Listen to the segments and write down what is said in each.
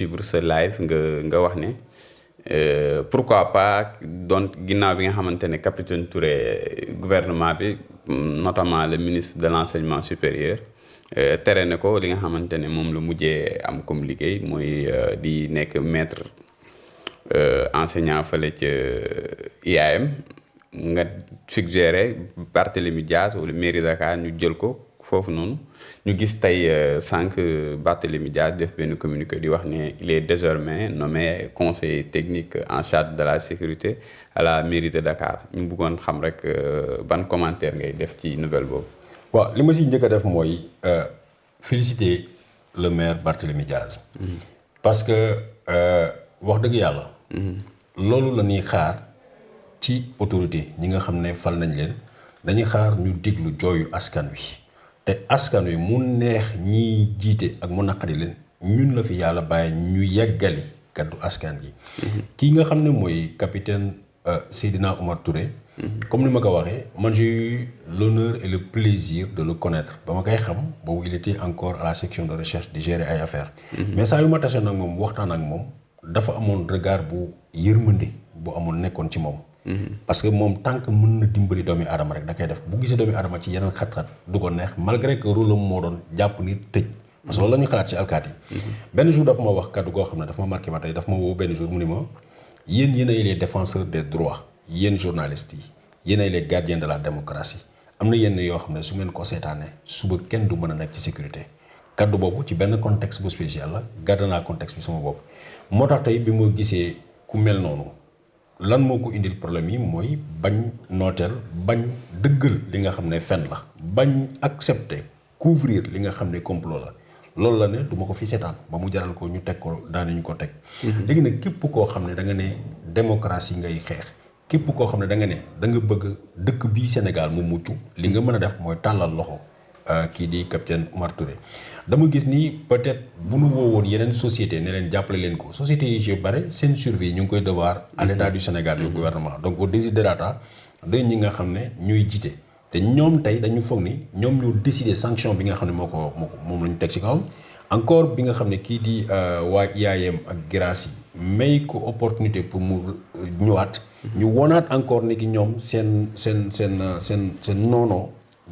suivre ce live nga wax ne pourquoi pas donc ginnaaw bi nga xamante ne capitaine Touré gouvernement bi notamment le ministre de l'enseignement supérieur tere na ko li nga xamante ne moom la mujjee am comme liggéey mooy di nekk maître enseignant fële ca IAM nga suggéré Barthélémy Dias wala mairie Dakar ñu jël ko foofu noonu ñu gis tey sànq Barthélémy Dias def benn communiqué di wax ne il est désormais nommé conseiller technique en charge de la sécurité à la mairie de Dakar ñu bëggoon xam rek ban commentaire ngay def ci nouvelle boobu. waaw li ma si njëkk a def mooy féliciter le maire Barthélémy Dias. parce que wax dëgg yàlla. loolu la ñuy xaar ci autorité ñi nga xam ne fal nañ leen dañuy xaar ñu déglu jooyu askan wi te askan wi mu neex ñiy jiite ak mu naqari leen ñun la fi yàlla bàyyi ñu yeggali kaddu askan gi. kii nga xam ne mooy capitaine Seydina Omar Touré. comme ni ma ko waxee man j'ai eu l'honneur et le plaisir de le connaître ba ma koy xam boobu il était encore à la section de recherche di gérer ay affaires. mais saa yu ma tase nag moom waxtaan ak moom dafa amoon regard bu yërmande bu amoon nekkoon ci moom. parce que moom tant que mën na dimbali doomi aadama rek da koy def bu gisee doomi aadama ci yeneen xat-xat du ko neex malgré que rôle am moo doon jàpp ni tëj. parce que loolu la ñu xalaat ci alkaati yi. benn jour dafa ma wax kaddu goo xam ne dafa ma marqué ma tey dafa ma woo benn jour mu ni ma yéen yéenay les défenseurs des droits yéen journalistes yi yéenay les gardiens de la démocratie am na yenn yoo xam ne su ngeen ko seetaanee suba kenn du mën a nekk ci sécurité kaddu boobu ci benn contexte bu spécial la gàdd naa contexte bi sama bopp moo tax tey bi ma gisee ku mel noonu lan moo ko indil problème yi mooy bañ nooteel bañ dëggal li nga xam ne fen la bañ accepter couvrir li nga xam ne complot la loolu la ne du ma ko fi seetaan ba mu jaral ko ñu teg ko daanuñu ko teg. léegi nag képp koo xam ne da nga ne démocratie ngay xeex képp koo xam ne da nga ne da nga bëgg dëkk bii Sénégal mu mucc li nga mën a def mooy tàllal loxo kii di capitaine Omar Touré. dama gis ni peut-être bu nu woowoon yeneen société ne leen jàppale leen ko société yi ci bare seen survie ñu ngi koy devoir à l'état du Sénégal et au gouvernement donc au desiderata day ñi nga xam ne ñuy jiite te ñoom tey dañu foog ni ñoom ñoo décider sanction bi nga xam ne moom la ñu teg ci kawam encore bi nga xam ne kii di waa IAM ak Guirassy may ko opportunité pour mu ñëwaat ñu wonaat encore ni ki ñoom seen noono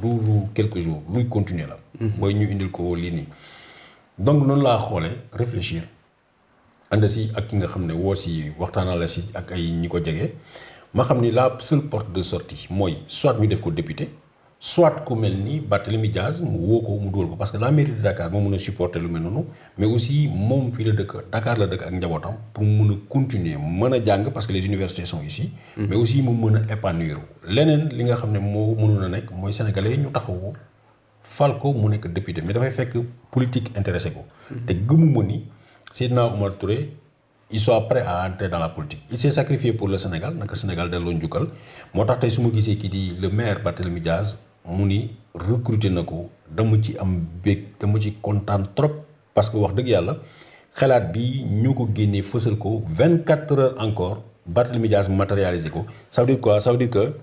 du quelques jours luy continuer la booy ñu indil ko lii nii donc noonu laa xoolee réfléchir ànd si ak ki nga xam ne woo si waxtaanal la si ak ay ñi ko jege ma xam ni la seule porte de sortie mooy soit ñu def ko député soit ku mel ni Barthélémy Dias mu woo ko mu dugal ko parce que la mairie de Dakar moo mën a supporter lu mel noonu mais aussi moom fii la dëkk Dakar la dëkk ak njabootam pour mu mën a continuer mën a jàng parce que les universités sont ici mais aussi mu mën a épanouir leneen li nga xam ne moo mënoon a nekk mooy sénégalais ñu taxawu fal ko mu nekk député mais dafay fekk politique intéressé ko te gëmuma ni Seydina Omar Touré il soit prêt à entrer dans la politique il s'est sacrifié pour le Sénégal naka Sénégal delloo njukkal moo tax tey su ma gisee kii di le maire Barthélémy Dias mu ni recruter na ko dama ci am bég dama ci kontaan trop parce que wax dëgg yàlla xalaat bi ñoo ko génnee fësal ko 24 heures encore Barthélémy Dias matérialisé ko ça veut dire quoi ça veut dire que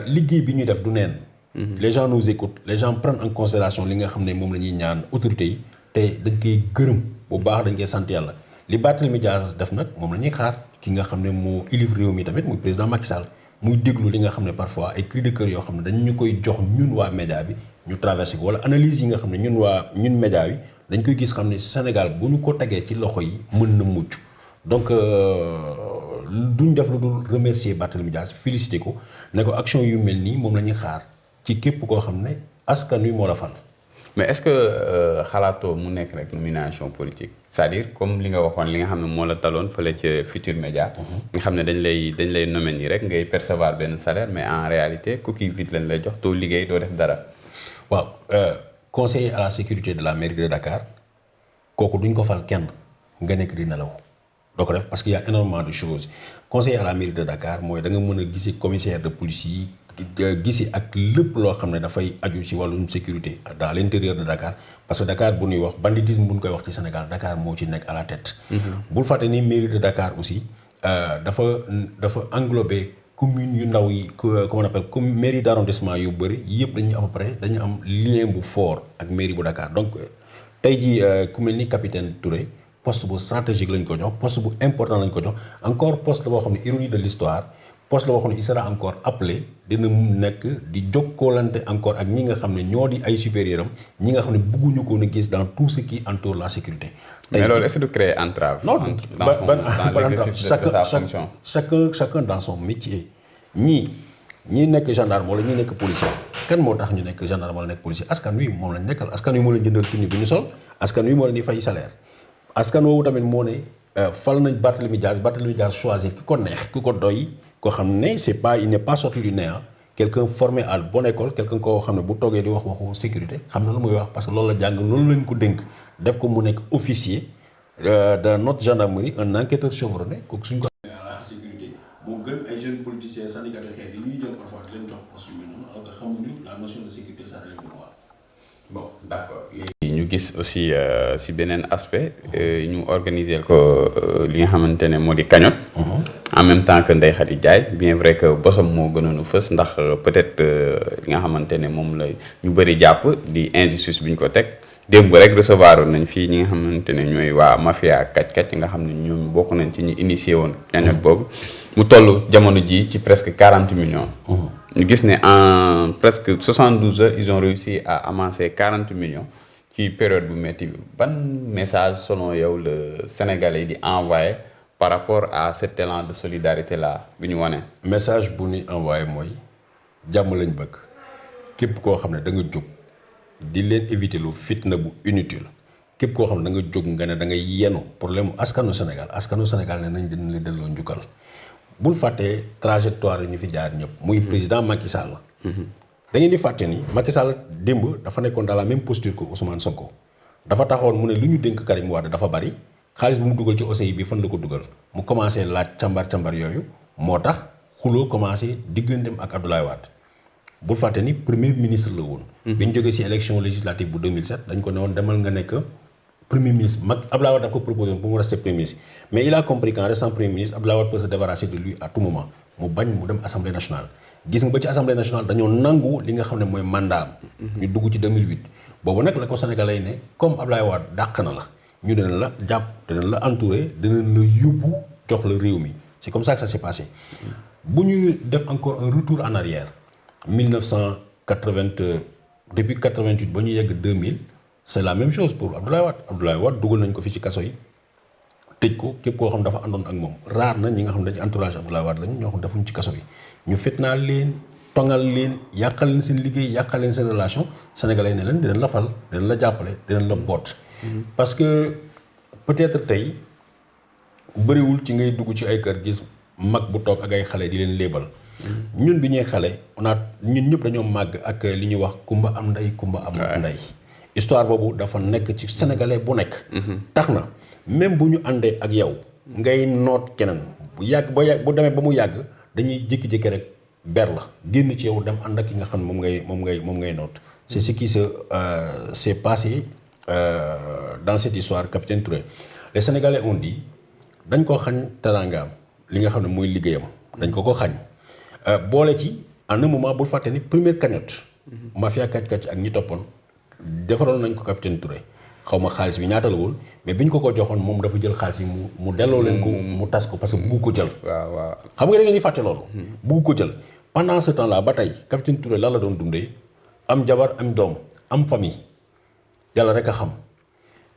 liggéey bi ñuy def du neen les gens nous écoutent les gens prennent en considération li nga xam ne moom la ñuy ñaan autorités yi te dañ koy gërëm bu baax dañ koy sant yàlla li Barthélémy Dias def nag moom la ñuy xaar ki nga xam ne moo ilif réew mi tamit muy président Macky Sall muy déglu li nga xam ne parfois ay cris de cœur yoo xam ne dañ ñu koy jox ñun waa média bi ñu traversé ko wala analyse yi nga xam ne ñun média bi dañ koy gis xam ne Sénégal bu ñu ko tegee ci loxo yi mën na mucc donc duñ def lu dul remercier Barthélémy Dias féliciter ko ne ko action yu mel nii moom la ñuy xaar ci képp koo xam ne askan wi moo la fal. mais est-ce que xalaatoo mu nekk rek nomination politique c'est-à-dire comme li nga waxoon li nga xam ne moo la taloon fële ca Futur Média nga xam ne dañ lay nommer nii rek ngay percevoir benn salaire mais en réalité coquille vide lañ lay jox doo liggéey doo def dara. waaw conseiller à la sécurité de la mairie de Dakar kooku duñ ko fal kenn nga nekk di nelaw doo ko def parce qu'il y a énormément de choses conseiller à la mairie de Dakar mooy da nga mën a gisi commissaire de police yi gisi ak lépp loo xam ne dafay aju ci wàllum sécurité dans l'intérieur de Dakar parce que Dakar bu ñuy wax banditisme bu ñu koy wax ci Sénégal Dakar moo ci nekk à la tête. bul fàtte ni mairie de Dakar aussi dafa englober commune yu ndaw yi comment on appelle comme mairie d'arrondissement yu bëri yëpp dañu à peu près dañu am lien bu fort ak mairie bu Dakar donc tey jii ku mel ni capitaine Touré poste bu stratégique lañ ko jox poste bu important lañ ko jox encore poste la boo xam ne ironie de l'histoire poste la boo xam ne il sera encore appelé dina nekk di jokkoolante encore ak ñi nga xam ne ñoo di ay supérieur am ñi nga xam ne bëgguñu ko na gis dans tout ce qui entoure la sécurité. mais loolu est-ce que du créer entrave. non dans l'exercice de sa fonction. chacun dans son métier ñi nekk gendarme wala ñi nekk policier kan moo tax ñu nekk gendarme wala nekk policier askan wi moom lañ nekkal askan wi moo leen jëndal tenue bi ñu sol askan wi moo leen di fay salaire askan woowu tamit moo ne fal nañ Barthélémy Dias choisir ki ko neex ki ko doy koo xam ne il n'est pas sorti du néant quelqu'un formé à bonne école quelqu'un koo xam ne bu toogee di wax waxu sécurité xam na lu muy wax parce que loolu la jàng loolu lañ ko dénk def ko mu nekk officier de notre gendarmerie un enquêteur chevronné kooku suñ ko à la sécurité moo gën ay jeunes politiciens syndicats de xeet yi ñuy jël parfois di leen jox poste yu mel noonu alors que xamuñu la notion de sécurité ça relève de quoi. Bon, d'accord. ñu gis aussi si beneen aspect ñu organiser ko li nga xamante ne moo di cagnotte. En même temps que Ndeye Khady Ndiaye bien vrai que bosam moo gënoon a fës ndax peut-être li nga xamante ne moom la ñu bëri jàpp di injustice bi ñu ko teg démb rek recevoir nañ fii ñi nga xamante ne ñooy waa mafia kàcc nga xam ne ñoom bokk nañ ci ñi initié woon cagnotte boobu mu toll jamono ji ci presque 40 millions. ñu gis ne en presque 72 heures ils ont réussi à amasser 40 millions ci période bu métti bi ban message selon yow le Sénégalais di envoyé par rapport à cet élan de solidarité là bi ñu wane. message bu ñuy envoyé mooy jàmm lañ bëgg képp koo xam ne da nga jóg di leen éviter lu fitna bu inutile képp koo xam ne da nga jóg nga ne da ngay yenu problème askanu Sénégal ne nañ dina la delloo njukkal. bul fàttee trajectoire yi ñu fi jaar ñëpp. muy président Macky Sall. da ngeen di fàtte ni Macky Sall démb dafa nekkoon dans la même posture que Ousmane Sonko dafa taxoon mu ne lu ñu dénk Karim Wade dafa bari xaalis bu mu dugal ci OCI bi fan la ko dugal mu commencé laaj càmbar yooyu moo tax xuloo commencé digganteem ak Abdoulaye Wade bul fàtte ni premier ministre la woon. bi ñu jógee ci élection législative bu 2007 dañ ko ne woon demal nga nekk. Premier ministre Abdoulaye Wade daf ko proposé pour mu rester premier ministre mais il a compris qu'en restant premier ministre Abdoulaye Wade peut se débarrasser de lui à tout moment mu bañ mu dem assemblée nationale. gis nga ba ci assemblée nationale dañoo nangu li nga xam ne mooy mandat am. ñu dugg ci 2008 boobu nag la ko Sénégalais yi ne comme Abdoulaye Wade dàq na la ñu dinañ la jàpp dinañ la entouré dinañ la yóbbu jox la réew mi c'est comme ça que ça s'est passé. bu ñuy def encore un retour en arrière 1980 depuis 88 ba ñu yegg 2000. c'est la même chose pour Abdoulaye Wade dugal nañ ko fi ci kaso yi tëj ko képp koo xam dafa àndoon ak moom raar na ñi nga xam ne dañu entourage Abdoulaye Wade lañu ñoo xam defuñ ci kaso yi ñu fitnaal leen tongal leen yàqal leen seen liggéey yàqal leen seen relation sénégalais ne leen dinañ la fal dinañ la jàppale dinañ la boot. parce que peut-être tey bëriwul ci ngay dugg ci ay kër gis mag bu toog ak ay xale di leen léebal. ñun bi ñuy xale ñun ñëpp dañoo màgg ak li ñuy wax kumba am ndey kumba am ndey. histoire boobu dafa nekk ci sénégalais bu nekk. tax na même bu ñu àndee ak yow ngay noot keneen bu yàgg bu demee ba mu yàgg dañuy jékki-jékki rek ber la génn ci yow dem ànd ak ki nga xam ne moom ngay noot. c'est ce qui s'est passé dans cette histoire capitaine Touré les sénégalais ont dit dañ ko xañ teraangaam li nga xam ne mooy liggéeyam. dañ ko xañ boole ci en un moment bul fàtte ni première cagnotte. mafia kàcc ak ñi toppoon. defaroon nañ ko capitaine Touré xaw ma xaalis bi ñaata la woon mais bi ñu ko joxoon moom dafa jël xaalis yi mu delloo leen ko mu tas ko parce que bugg ko jël. waaw xam nga da ngeen di fàtte loolu. bugg ko jël pendant ce temps là ba tey capitaine Touré lan la doon dundee am jabar am doom am famille yàlla rek a xam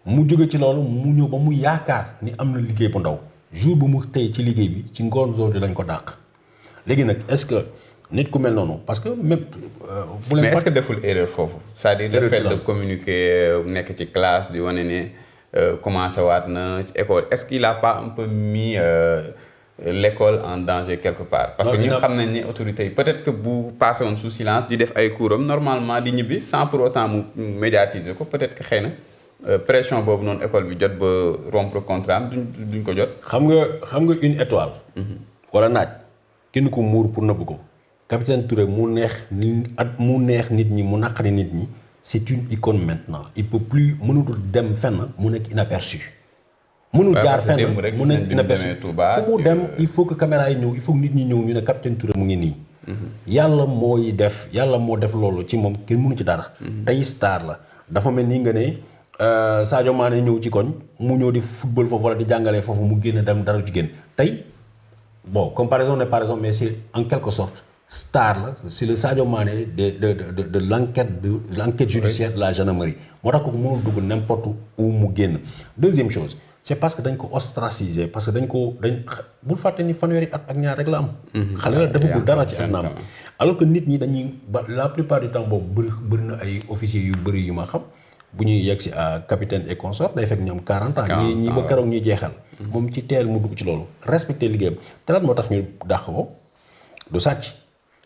mu jóge ci loolu mu ñëw ba mu yaakaar ni am na liggéey bu ndaw jour bu mu tey ci liggéey bi ci ngoon zooju lañ ko dàq léegi nag est-ce que. nit ku mel noonu parce que même. bu leen mais est-ce que deful erreur foofu. c'est-à-dire le fait de communiquer nekk ci classe di wane ne commencé waat na ci école est-ce qu'il a pas un peu mis l'école en danger quelque part. parce que ñu xam nañ ni autorités yi peut-être que bu passé woon sous silence di def ay cours am normalement di ñibbi sans pour autant mu médiatiser ko peut-être que xëy na pression boobu noonu école bi jot ba rompre contrat am duñ ko jot. xam nga une étoile. wala naaj kenn ko muur pour nëbb ko. capitaine Touré mu neex nit ñi mu naqari nit ñi c'est une icône maintenant il peut plus mënutul dem fenn mu nekk inaperçu. mënul jaar fenn mu nekk inaperçu fu mu dem il faut que caméra yi ñëw il faut que nit ñi ñëw ñu ne capitaine Touré mu ngi nii. yàlla moo def loolu ci moom kenn mënu ci dara. tey star la dafa mel ni nga ne Sadio Mané ñëw ci koñ mu ñëw di football foofu wala di jàngalee foofu mu génn dem dara ci génn tey bon comparaison n'est pas raison mais c'est en quelque sorte star la c'est le Sadio Mané de l'enquête judiciaire de la gendarmerie moo tax ko mënul dugg n'importe où mu génn. Deuxième chose c'est parce que dañ ko ostracisé parce que dañ bul fàtte ni fanweeri at ak ñaar rek la am. xale la defagul dara ci àddinaam alors que nit ñi dañuy la plupart du temps boobu bëri na ay officiers yu bëri yu ma xam bu ñuy yegg si à capitaine et consort day fekk ñoom 40 ans. ñii ba keroog ñuy jeexal. moom ci teel mu dugg ci loolu respecté liggéeyam te lan moo tax ñu dàq ko du sàcc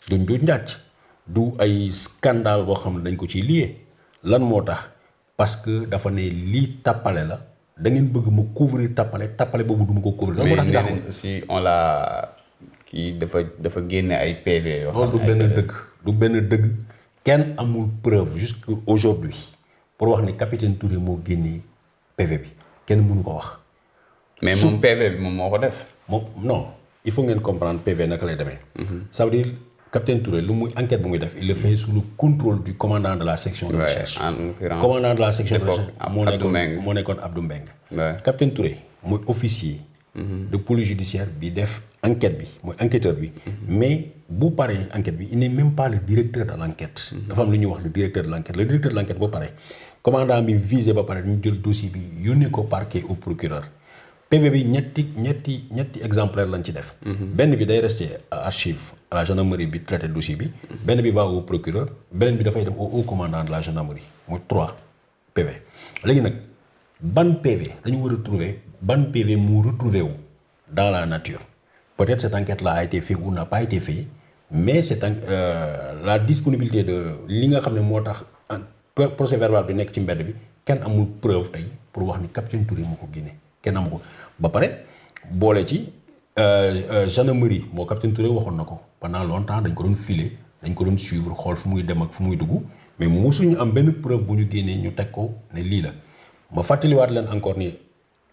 du njuuj njàcc du ay scandale boo xam ne dañ ko ciy lié lan moo tax parce que dafa ne lii tàppale la da ngeen bëgg mu couvrir tàppale boobu du ma ko couvrir. lan moo tax ñu dàq ko mais aussi on l'a kii dafa génne ay PV yoo xam ne du benn dëgg kenn amul preuve jusqu'à aujourd'hui pour wax ne capitaine Touré moo génnee PV bi kenn mënu ko wax. mais moom PV bi moom moo ko def. moom non il faut ngeen comprendre PV naka lay demee. ça veut dire capitaine Touré lu muy enquête bu muy def il le fait sous le contrôle du commandant de la section de recherche. Commandant de la section de recherche moo nekkoon Abdou Mbengue. capitaine Touré mooy officier. de police judiciaire bi def enquête bi mooy enquêteur bi. mais bu paree enquête bi il n'est même pas le directeur de l'enquête. dafa am lu ñuy wax le directeur de l'enquête le directeur de l'enquête ba pare commandant bi visé ba pare ñu jël dossier bi yónnee ko parquet au procureur. PV bi ñetti exemplaire lañ ci def. benn bi day rester archive à la gendarmerie bi traité dossier bi. benn bi va au procureur beneen bi dafay dem au haut commandant de la gendarmerie mooy 3 PV. léegi nag ban PV dañu war a trouver ban PV mu retrouvé wu dans la nature peut-être cette enquête là a été faite ou n'a pas été faite mais la disponibilité de li nga xam ne moo tax procès verbal bi nekk ci mbedd bi kenn amul preuve tey pour wax ni capitaine Touré moo ko génne. kenn amu ko ba pare boole ci gendarmerie moo capitaine Touré waxoon na ko pendant longtemps dañ ko doon filer dañ ko doon suivre xool fu muy dem ak fu muy dugg mais mosuñu am benn preuve bu ñu génnee ñu teg ko ne lii la ma fàttaliwaat leen encore ni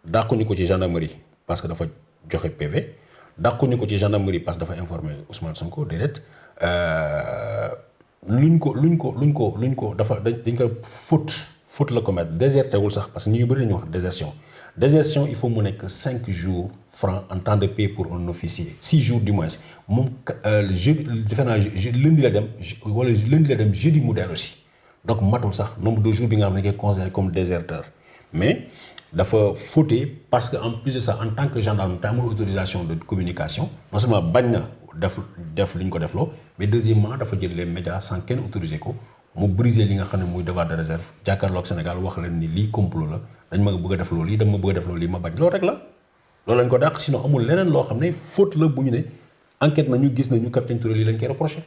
dàquñu ko ci gendarmerie parce que dafa joxe PV dàquñu ko ci gendarmerie parce que dafa informer Ousmane Sonko déedéet luñ ko dafa dañ ko faute la commettre déserté wul sax parce que ñu bëri dañuy wax désertion il faut mu nekk 5 jours francs en temps de paix pour un officier 6 jours du moins moom jeudi defe naa lundi la dem wala lundi la dem jeudi mu dellu si donc matul sax nombre de jours bi nga xam ne ngay considéré comme déserteur mais dafa fauté parce que en plus de ça en tant que gendarme te amul autorisation de communication non seulement bañ na def li ñu ko defloo mais deuxièmement dafa jël les médias sans kenn autorisé ko mu briser li nga xam ne muy devoir de réserve jàkkaarloog Sénégal wax leen ni lii complot la dañ ma bëgg a def loolu lii dama bëgg a def loolu lii ma bañ loolu rek la loolu lañ ko dàq sinon amul leneen loo xam ne faute la bu ñu ne enquête nañu gis nañu capitaine Touré lii lañ koy reproché